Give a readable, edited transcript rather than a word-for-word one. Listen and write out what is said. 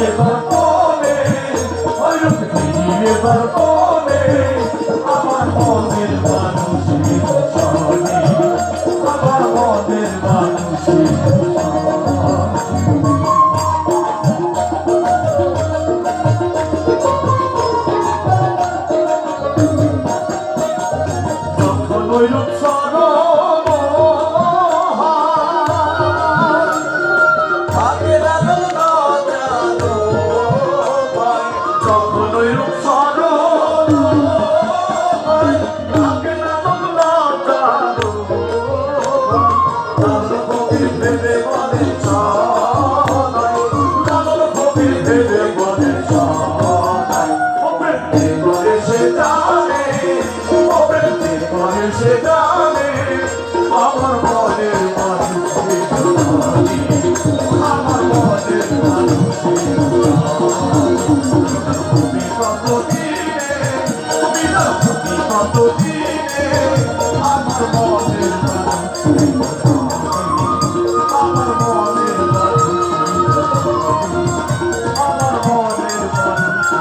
এবার কোনে ওই রূপ তিনি এবার কোনে আমার মনের মানুষের সনে আমার মনের মানুষের যখন ওই রূপ সে জানে আমার মনের মানুষের আমার মনের মানুষের কত দিনে কত দিনে আমার মনের মানুষের আমার মনের মানুষের আমার মনের মানুষের